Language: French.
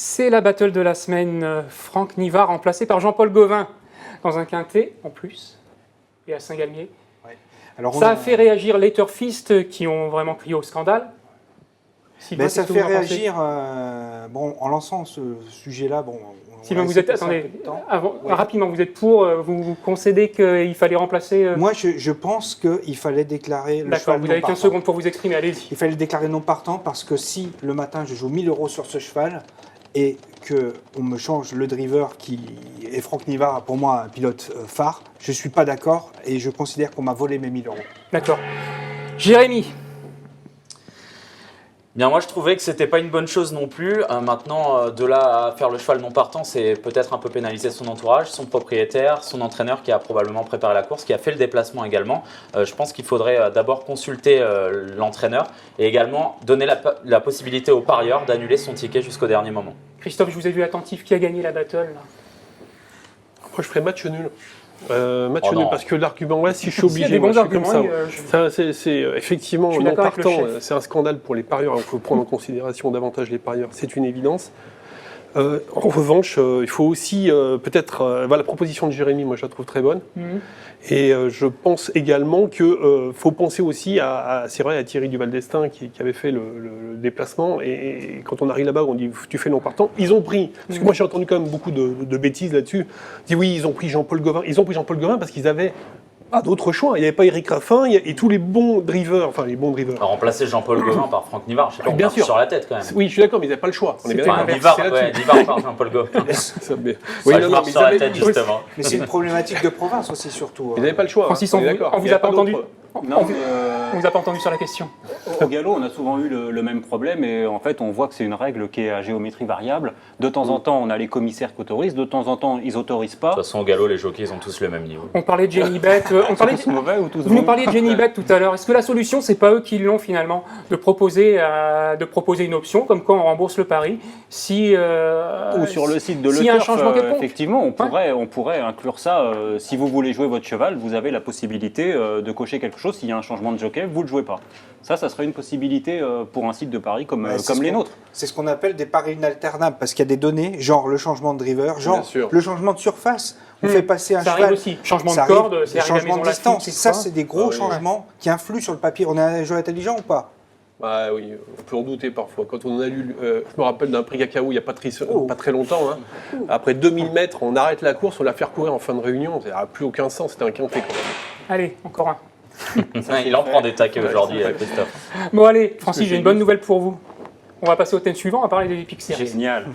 C'est la battle de la semaine. Franck Nivard remplacé par Jean-Paul Gauvin dans un quintet en plus et à Saint-Galmier. Ouais. Alors Ça a fait réagir les turfistes qui ont vraiment crié au scandale. Sylvain, ça qu'est-ce que fait vous en pensez réagir. En lançant ce sujet-là, Sylvain, vous êtes rapidement, vous êtes pour, vous concédez qu'il fallait remplacer. Moi, je pense qu'il fallait déclarer le D'accord, cheval vous non avez 15 partant. secondes pour vous exprimer, allez-y. Il fallait le déclarer non partant parce que si le matin je joue 1000 € sur ce cheval et qu'on me change le driver qui est Franck Nivard, pour moi un pilote phare, je ne suis pas d'accord et je considère qu'on m'a volé mes 1000 €. D'accord. Jérémy. Bien, moi je trouvais que c'était pas une bonne chose non plus. Maintenant, de là à faire le cheval non partant, c'est peut-être un peu pénaliser son entourage, son propriétaire, son entraîneur qui a probablement préparé la course, qui a fait le déplacement également. Je pense qu'il faudrait d'abord consulter l'entraîneur et également donner la possibilité au parieur d'annuler son ticket jusqu'au dernier moment. Christophe, je vous ai vu attentif. Qui a gagné la battle là? Moi, je ferais match nul. Match nul, non. parce que l'argument, si je suis S'il y a obligé, des moi, bons je suis comme ça. arguments, C'est effectivement Je suis non d'accord avec le partant, chef. c'est un scandale pour les parieurs. Il faut prendre en considération davantage les parieurs, c'est une évidence. En revanche, il faut aussi peut-être la proposition de Jérémy, moi je la trouve très bonne. Et je pense également qu'il faut penser aussi c'est vrai, à Thierry Duval d'Estaing qui avait fait le déplacement. Et quand on arrive là-bas, on dit tu fais non partant. Ils ont pris, parce que moi j'ai entendu quand même beaucoup de bêtises là-dessus. On dit oui, ils ont pris Jean-Paul Gauvin. Ils ont pris Jean-Paul Gauvin parce qu'ils avaient pas d'autre choix. Il n'y avait pas Eric Raffin et tous les bons drivers, À remplacer Jean-Paul Gauvin par Franck Nivard, je sais pas, on Bien marche sûr. sur la tête quand même. Oui, je suis d'accord, mais ils n'avaient pas le choix. On est bien Enfin, d'accord. Nivard par Jean-Paul Gauvin. Oui, Je marche sur la tête justement. Mais c'est une problématique de province aussi surtout. Ils n'avaient pas le choix. Francis, on on est d'accord. vous Il y a a pas entendu. d'autre. Non, On vous a pas entendu sur la question. au galop, on a souvent eu le même problème et en fait, on voit que c'est une règle qui est à géométrie variable. De temps en temps, on a les commissaires qui autorisent, de temps en temps, ils autorisent De pas. toute façon, au galop, les jockeys ils ont tous le même niveau. On parlait de Jenny Bet. Tous mauvais ou tous Vous nous bons. parliez de Jenny Bet tout à l'heure. Est-ce que la solution, c'est pas eux qui l'ont finalement, de proposer une option, comme quoi on rembourse le pari si Ou sur le site de s'il y a un Le Turf, changement quelconque. effectivement, on pourrait inclure ça. Si vous voulez jouer votre cheval, vous avez la possibilité de cocher quelque chose. S'il y a un changement de jockey, vous ne le jouez pas. Ça serait une possibilité pour un site de paris comme les nôtres. C'est ce qu'on appelle des paris inalternables parce qu'il y a des données, genre le changement de driver, genre Bien sûr. le changement de surface. On fait passer un ça cheval. arrive aussi. Changement Ça de corde, arrive, c'est le arrivé à changement de Maison distance. Lafitte, Ça, quoi. c'est des gros changements qui influent sur le papier. On est un joueur intelligent ou pas? Bah oui, on peut en douter parfois. Quand on a lu, je me rappelle d'un prix cacao il n'y a pas très longtemps, hein. Après 2000 mètres, on arrête la course, on la fait recourir en fin de réunion, ça n'a plus aucun sens, c'était un quintet quand même. Allez, encore un. Il en prend des taquets aujourd'hui, Christophe. Bon allez, Francis, j'ai une bonne nouvelle pour vous. On va passer au thème suivant, on va parler des Pixies. Génial.